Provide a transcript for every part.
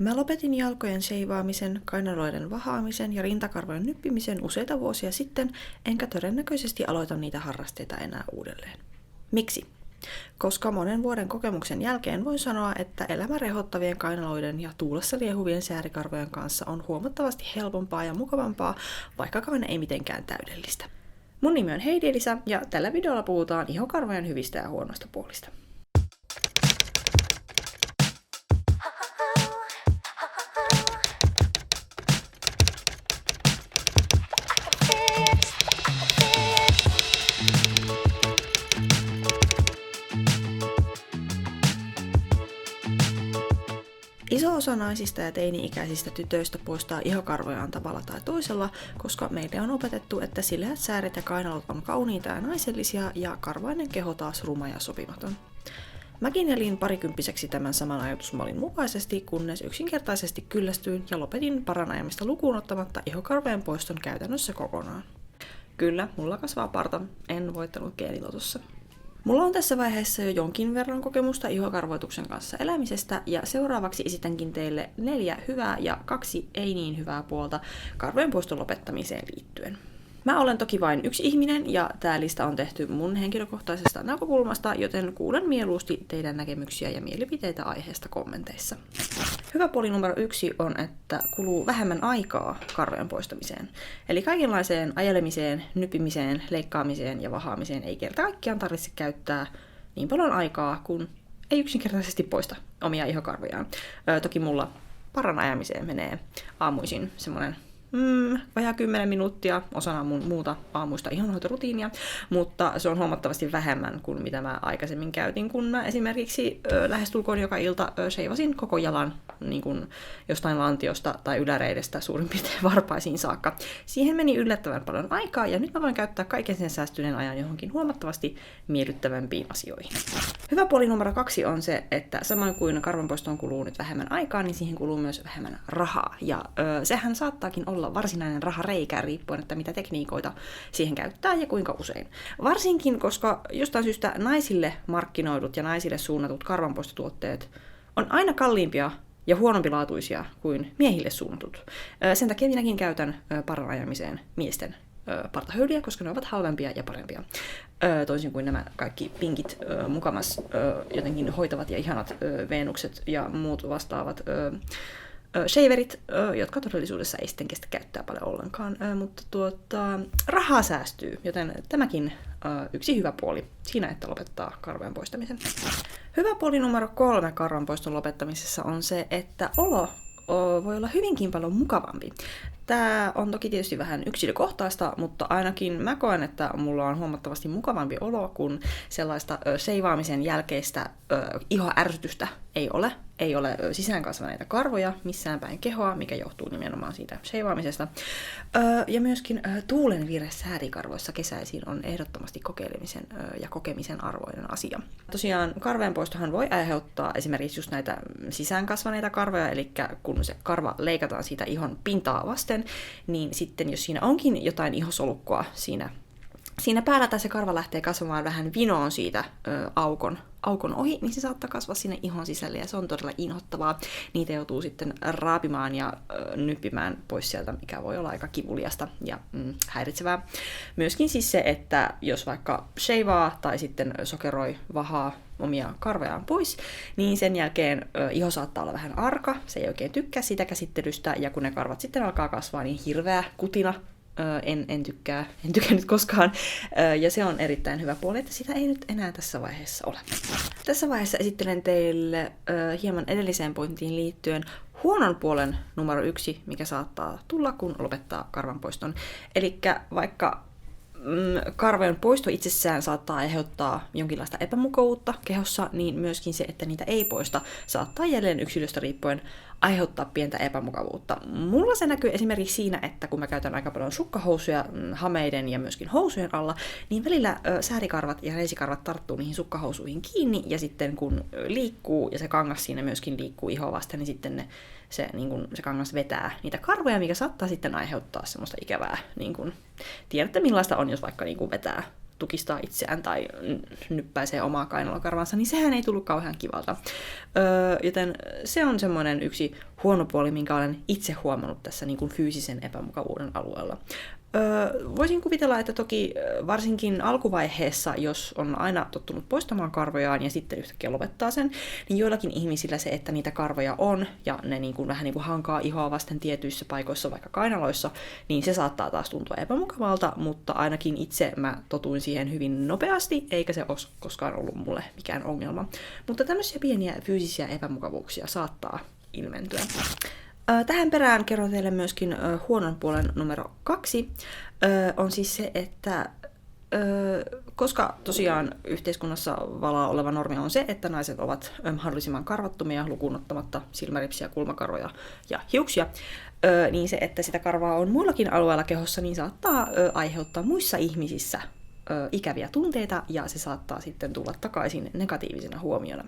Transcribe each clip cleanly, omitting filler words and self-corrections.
Mä lopetin jalkojen sheivaamisen, kainaloiden vahaamisen ja rintakarvojen nyppimisen useita vuosia sitten, enkä todennäköisesti aloita niitä harrasteita enää uudelleen. Miksi? Koska monen vuoden kokemuksen jälkeen voin sanoa, että elämä rehottavien kainaloiden ja tuulessa liehuvien säärikarvojen kanssa on huomattavasti helpompaa ja mukavampaa, vaikkakaan ei mitenkään täydellistä. Mun nimi on Heidi Elisa ja tällä videolla puhutaan ihokarvojen hyvistä ja huonoista puolista. Iso osa naisista ja teini-ikäisistä tytöistä poistaa ihokarvojaan tavalla tai toisella, koska meille on opetettu, että sileät sääret ja kainalot on kauniita ja naisellisia ja karvainen keho taas ruma ja sopimaton. Mäkin elin parikymppiseksi tämän saman ajatusmallin mukaisesti, kunnes yksinkertaisesti kyllästyin ja lopetin paranajamista lukuun ottamatta ihokarvojen poiston käytännössä kokonaan. Kyllä, mulla kasvaa parta, en voittanut geenilotossa. Mulla on tässä vaiheessa jo jonkin verran kokemusta ihokarvoituksen kanssa elämisestä ja seuraavaksi esitänkin teille 4 hyvää ja 2 ei niin hyvää puolta karvojen poiston lopettamiseen liittyen. Mä olen toki vain yksi ihminen ja tää lista on tehty mun henkilökohtaisesta näkökulmasta, joten kuulen mieluusti teidän näkemyksiä ja mielipiteitä aiheesta kommenteissa. Hyvä puoli numero 1 on, että kuluu vähemmän aikaa karvojen poistamiseen. Eli kaikenlaiseen ajelemiseen, nypimiseen, leikkaamiseen ja vahaamiseen ei kerta kaikkiaan tarvitse käyttää niin paljon aikaa, kun ei yksinkertaisesti poista omia ihokarvojaan. Toki mulla paranajamiseen menee aamuisin semmonen vajaa 10 minuuttia osana mun muuta aamuista ihonhoitorutiinia, mutta se on huomattavasti vähemmän kuin mitä mä aikaisemmin käytin, kun mä esimerkiksi lähestulkoon joka ilta sheivasin koko jalan niin kuin jostain lantiosta tai yläreidestä suurin piirtein varpaisiin saakka. Siihen meni yllättävän paljon aikaa ja nyt mä voin käyttää kaiken sen säästyneen ajan johonkin huomattavasti miellyttävämpiin asioihin. Hyvä puoli numero 2 on se, että samoin kuin karvonpoistoon kuluu nyt vähemmän aikaa, niin siihen kuluu myös vähemmän rahaa. Ja sehän saattaakin olla varsinainen rahareikä riippuen, että mitä tekniikoita siihen käyttää ja kuinka usein. Varsinkin, koska jostain syystä naisille markkinoidut ja naisille suunnatut karvanpoistotuotteet on aina kalliimpia ja huonompilaatuisia kuin miehille suunnatut. Sen takia minäkin käytän paranajamiseen miesten partahöyliä, koska ne ovat halvempia ja parempia. Toisin kuin nämä kaikki pinkit, mukamas jotenkin hoitavat ja ihanat Venukset ja muut vastaavat shaverit, jotka todellisuudessa ei sitten kestä käyttää paljon ollenkaan, mutta rahaa säästyy, joten tämäkin yksi hyvä puoli siinä, että lopettaa karvojen poistamisen. Hyvä puoli numero 3 karvan poiston lopettamisessa on se, että olo voi olla hyvinkin paljon mukavampi. Tämä on toki tietysti vähän yksilökohtaista, mutta ainakin mä koen, että mulla on huomattavasti mukavampi olo, kun sellaista sheivaamisen jälkeistä ihoärsytystä ei ole. Ei ole sisään kasvaneita karvoja missään päin kehoa, mikä johtuu nimenomaan siitä sheivaamisesta. Ja myöskin tuulen vire säärikarvoissa kesäisin on ehdottomasti kokeilemisen ja kokemisen arvoinen asia. Tosiaan karvojen poistohan voi aiheuttaa esimerkiksi just näitä sisään kasvaneita karvoja, eli kun se karva leikataan siitä ihon pintaa vasten, niin sitten jos siinä onkin jotain ihosolukkoa siinä päällä tai se karva lähtee kasvamaan vähän vinoon siitä aukon ohi, niin se saattaa kasvaa sinne ihon sisälle ja se on todella inhottavaa. Niitä joutuu sitten raapimaan ja nyppimään pois sieltä, mikä voi olla aika kivuliasta ja häiritsevää. Myöskin siis se, että jos vaikka sheivaa tai sitten sokeroi vahaa omia karvojaan pois, niin sen jälkeen iho saattaa olla vähän arka, se ei oikein tykkää siitä käsittelystä ja kun ne karvat sitten alkaa kasvaa, niin hirveä kutina. En tykännyt koskaan, ja se on erittäin hyvä puoli, että sitä ei nyt enää tässä vaiheessa ole. Tässä vaiheessa esittelen teille hieman edelliseen pointtiin liittyen huonon puolen numero 1, mikä saattaa tulla, kun lopettaa karvanpoiston. Eli vaikka karvojen poisto itsessään saattaa aiheuttaa jonkinlaista epämukavuutta kehossa, niin myöskin se, että niitä ei poista, saattaa jälleen yksilöstä riippuen aiheuttaa pientä epämukavuutta. Mulla se näkyy esimerkiksi siinä, että kun mä käytän aika paljon sukkahousuja hameiden ja myöskin housujen alla, niin välillä säärikarvat ja reisikarvat tarttuu niihin sukkahousuihin kiinni, ja sitten kun liikkuu ja se kangas siinä myöskin liikkuu ihoa vasten, niin sitten se kangas vetää niitä karvoja, mikä saattaa sitten aiheuttaa semmoista ikävää. Tiedätte millaista on, jos vaikka vetää tukistaa itseään tai nyppäisee omaa kainalokarvansa, niin sehän ei tullut kauhean kivalta. Joten se on semmoinen yksi huono puoli, minkä olen itse huomannut tässä niin kuin fyysisen epämukavuuden alueella. Voisin kuvitella, että toki varsinkin alkuvaiheessa, jos on aina tottunut poistamaan karvojaan ja sitten yhtäkkiä lopettaa sen, niin joillakin ihmisillä se, että niitä karvoja on ja ne niin kuin vähän niin kuin hankaa ihoa vasten tietyissä paikoissa, vaikka kainaloissa, niin se saattaa taas tuntua epämukavalta, mutta ainakin itse mä totuin siihen hyvin nopeasti, eikä se ole koskaan ollut mulle mikään ongelma. Mutta tämmöisiä pieniä fyysisiä epämukavuuksia saattaa ilmentyä. Tähän perään kerron teille myöskin huonon puolen numero 2. On siis se, että koska tosiaan yhteiskunnassa valaa oleva normi on se, että naiset ovat mahdollisimman karvattomia lukuun ottamatta silmäripsiä, kulmakarvoja ja hiuksia, niin se, että sitä karvaa on muillakin alueilla kehossa, niin saattaa aiheuttaa muissa ihmisissä ikäviä tunteita ja se saattaa sitten tulla takaisin negatiivisena huomiona.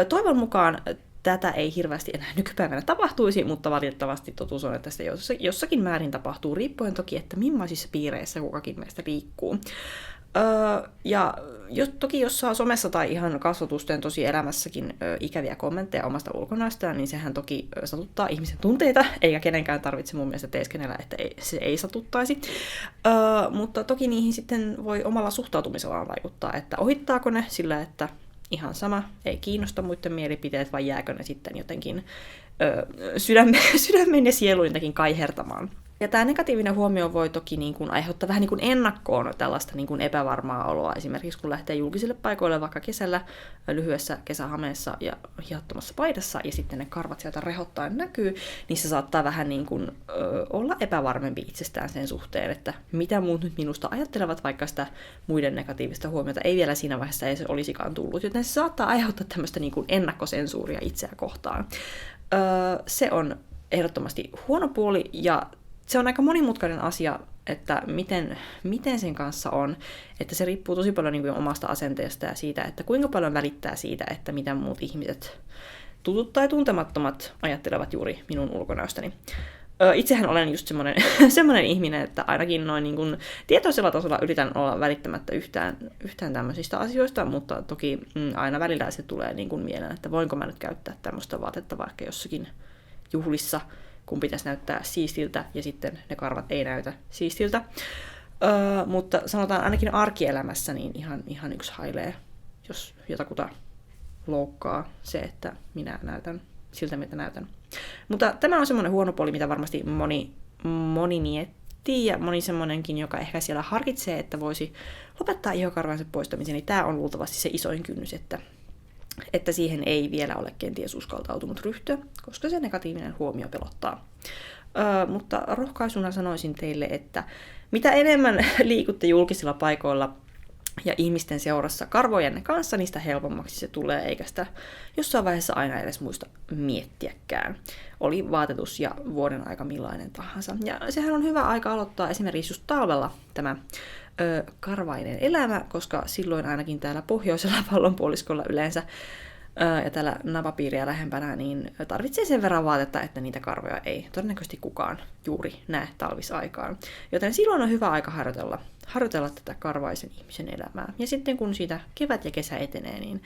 Toivon mukaan tätä ei hirveästi enää nykypäivänä tapahtuisi, mutta valitettavasti totuus on, että sitä jossakin määrin tapahtuu, riippuen toki, että millaisissa piireissä kukakin meistä liikkuu. Ja toki jos saa somessa tai ihan kasvatusten tosi elämässäkin ikäviä kommentteja omasta ulkonäöstään, niin sehän toki satuttaa ihmisen tunteita, eikä kenenkään tarvitse mun mielestä teeskennellä, että se ei satuttaisi. Mutta toki niihin sitten voi omalla suhtautumisellaan vaikuttaa, että ohittaako ne sillä, että ihan sama, ei kiinnosta muiden mielipiteet, vai jääkö ne sitten jotenkin sydämen ja sielun jotenkin kaihertamaan. Ja tämä negatiivinen huomio voi toki niin kuin aiheuttaa vähän niin kuin ennakkoon tällaista niin kuin epävarmaa oloa. Esimerkiksi kun lähtee julkisille paikoille vaikka kesällä lyhyessä kesähameessa ja hihattomassa paidassa ja sitten ne karvat sieltä rehottaen näkyy, niin se saattaa vähän niin kuin olla epävarmempi itsestään sen suhteen, että mitä muut nyt minusta ajattelevat, vaikka sitä muiden negatiivista huomiota ei vielä siinä vaiheessa ei se olisikaan tullut. Joten se saattaa aiheuttaa tämmöistä niin kuin ennakkosensuuria itseä kohtaan. Se on ehdottomasti huono puoli ja se on aika monimutkainen asia, että miten sen kanssa on, että se riippuu tosi paljon niin kuin omasta asenteesta ja siitä, että kuinka paljon välittää siitä, että mitä muut ihmiset, tutut tai tuntemattomat, ajattelevat juuri minun ulkonäöstäni. Itsehän olen just semmoinen ihminen, että ainakin noin niin kuin tietoisella tasolla yritän olla välittämättä yhtään tämmöisistä asioista, mutta toki aina välillä se tulee niin kuin mieleen, että voinko mä nyt käyttää tämmöistä vaatetta vaikka jossakin juhlissa, kun pitäisi näyttää siistiltä, ja sitten ne karvat ei näytä siistiltä. Mutta sanotaan ainakin arkielämässä niin ihan yksi hailee, jos jotakuta loukkaa se, että minä näytän siltä, mitä näytän. Mutta tämä on semmoinen huono puoli, mitä varmasti moni miettii, ja moni semmoinenkin, joka ehkä siellä harkitsee, että voisi lopettaa ihokarvansa poistamisen, niin tämä on luultavasti se isoin kynnys, että siihen ei vielä ole kenties uskaltautunut ryhtyä, koska se negatiivinen huomio pelottaa. Mutta rohkaisuna sanoisin teille, että mitä enemmän liikutte julkisilla paikoilla ja ihmisten seurassa karvojenne kanssa, niin sitä helpommaksi se tulee, eikä sitä jossain vaiheessa aina edes muista miettiäkään. Oli vaatetus ja vuoden aika millainen tahansa. Ja sehän on hyvä aika aloittaa esimerkiksi just talvella tämä karvainen elämä, koska silloin ainakin täällä pohjoisella pallonpuoliskolla yleensä ja täällä napapiiriä lähempänä, niin tarvitsee sen verran vaatetta, että niitä karvoja ei todennäköisesti kukaan juuri näe talvisaikaan. Joten silloin on hyvä aika harjoitella tätä karvaisen ihmisen elämää. Ja sitten kun siitä kevät ja kesä etenee, niin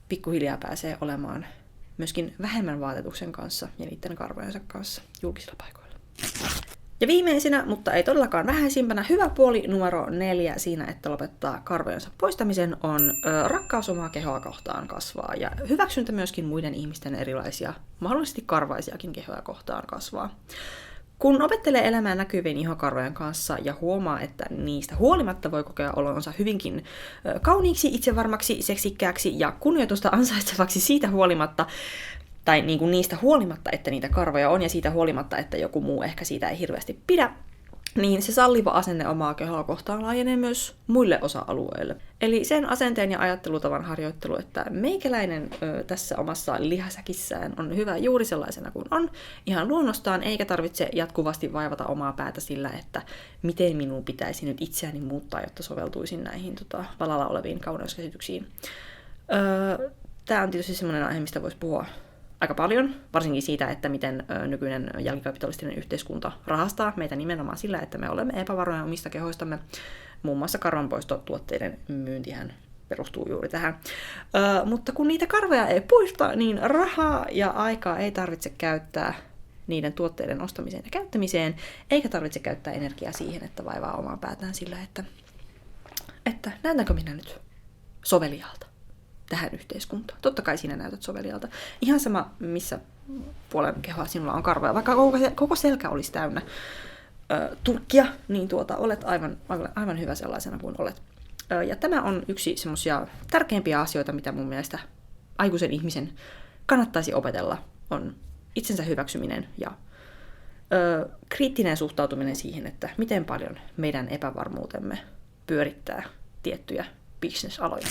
pikkuhiljaa pääsee olemaan myöskin vähemmän vaatetuksen kanssa ja niiden karvojensa kanssa julkisilla paikoilla. Ja viimeisenä, mutta ei todellakaan vähäisimpänä, hyvä puoli numero 4 siinä, että lopettaa karvojensa poistamisen, on rakkaus omaa kehoa kohtaan kasvaa. Ja hyväksyntä myöskin muiden ihmisten erilaisia, mahdollisesti karvaisiakin kehoja kohtaan kasvaa. Kun opettelee elämää näkyvien ihokarvojen kanssa ja huomaa, että niistä huolimatta voi kokea olonsa hyvinkin kauniiksi, itsevarmaksi, seksikkääksi ja kunnioitusta ansaitsevaksi siitä huolimatta, tai niin kuin niistä huolimatta, että niitä karvoja on, ja siitä huolimatta, että joku muu ehkä siitä ei hirveästi pidä, niin se salliva asenne omaa kehoa kohtaan laajenee myös muille osa-alueille. Eli sen asenteen ja ajattelutavan harjoittelu, että meikäläinen tässä omassa lihasäkissään on hyvä juuri sellaisena kuin on, ihan luonnostaan, eikä tarvitse jatkuvasti vaivata omaa päätä sillä, että miten minun pitäisi nyt itseäni muuttaa, jotta soveltuisin näihin valalla oleviin kauneuskäsityksiin. Tämä on tietysti semmoinen aihe, mistä voisi puhua aika paljon, varsinkin siitä, että miten nykyinen jälkikapitalistinen yhteiskunta rahastaa meitä nimenomaan sillä, että me olemme epävaroja omista kehoistamme. muun muassa karvanpoistotuotteiden myyntihän perustuu juuri tähän. Mutta kun niitä karvoja ei poista, niin rahaa ja aikaa ei tarvitse käyttää niiden tuotteiden ostamiseen ja käyttämiseen, eikä tarvitse käyttää energiaa siihen, että vaivaa omaa päätään sillä, että näytänkö minä nyt sovelialta tähän yhteiskuntaan. Totta kai sinä näytät sovelialta. Ihan sama, missä puolen kehoa sinulla on karvoja. Vaikka koko selkä olisi täynnä turkkia, niin olet aivan hyvä sellaisena kuin olet. Ja tämä on yksi semmoisia tärkeimpiä asioita, mitä mun mielestä aikuisen ihmisen kannattaisi opetella, on itsensä hyväksyminen ja kriittinen suhtautuminen siihen, että miten paljon meidän epävarmuutemme pyörittää tiettyjä business-aloja.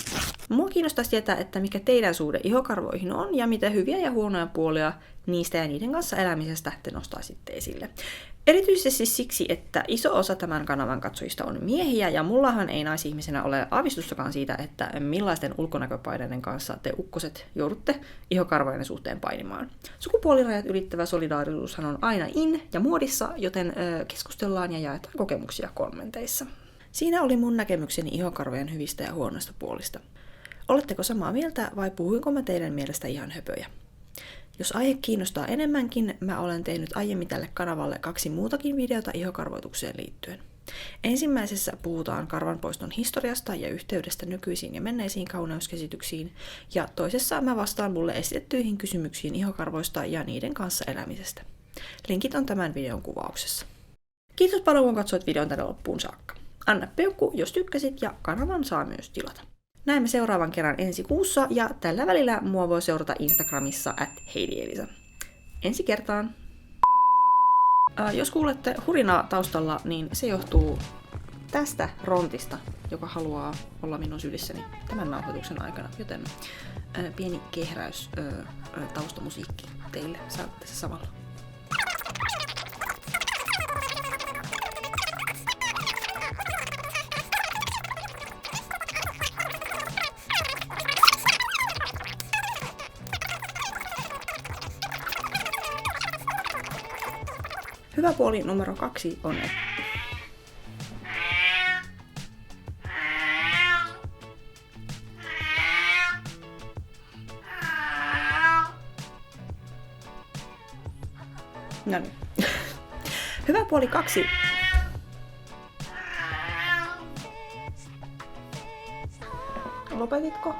Mua kiinnostaisi tietää, että mikä teidän suhde ihokarvoihin on ja miten hyviä ja huonoja puolia niistä ja niiden kanssa elämisestä te nostaisitte esille. Erityisesti siksi, että iso osa tämän kanavan katsojista on miehiä ja mullahan ei naisihmisenä ole aavistustakaan siitä, että millaisten ulkonäköpaineiden kanssa te ukkoset joudutte ihokarvojen suhteen painimaan. Sukupuolirajat ylittävä solidaarisuushan on aina in ja muodissa, joten keskustellaan ja jaetaan kokemuksia kommenteissa. Siinä oli mun näkemykseni ihokarvojen hyvistä ja huonoista puolista. Oletteko samaa mieltä vai puhuinko mä teidän mielestä ihan höpöjä? Jos aihe kiinnostaa enemmänkin, mä olen tehnyt aiemmin tälle kanavalle 2 muutakin videota ihokarvoitukseen liittyen. Ensimmäisessä puhutaan karvanpoiston historiasta ja yhteydestä nykyisiin ja menneisiin kauneuskäsityksiin, ja toisessa mä vastaan mulle esitettyihin kysymyksiin ihokarvoista ja niiden kanssa elämisestä. Linkit on tämän videon kuvauksessa. Kiitos paljon kun katsoit videon tänne loppuun saakka. Anna peukku, jos tykkäsit, ja kanavan saa myös tilata. Näemme seuraavan kerran ensi kuussa, ja tällä välillä mua voi seurata Instagramissa @HeidiElisa. Ensi kertaan! Jos kuulette hurinaa taustalla, niin se johtuu tästä rontista, joka haluaa olla minun sylissäni tämän nauhoituksen aikana, joten pieni kehräys taustamusiikki teille, saatte se samalla. Hyvä puoli numero 2 on, että no niin. Hyvä puoli 2. Lopetitko?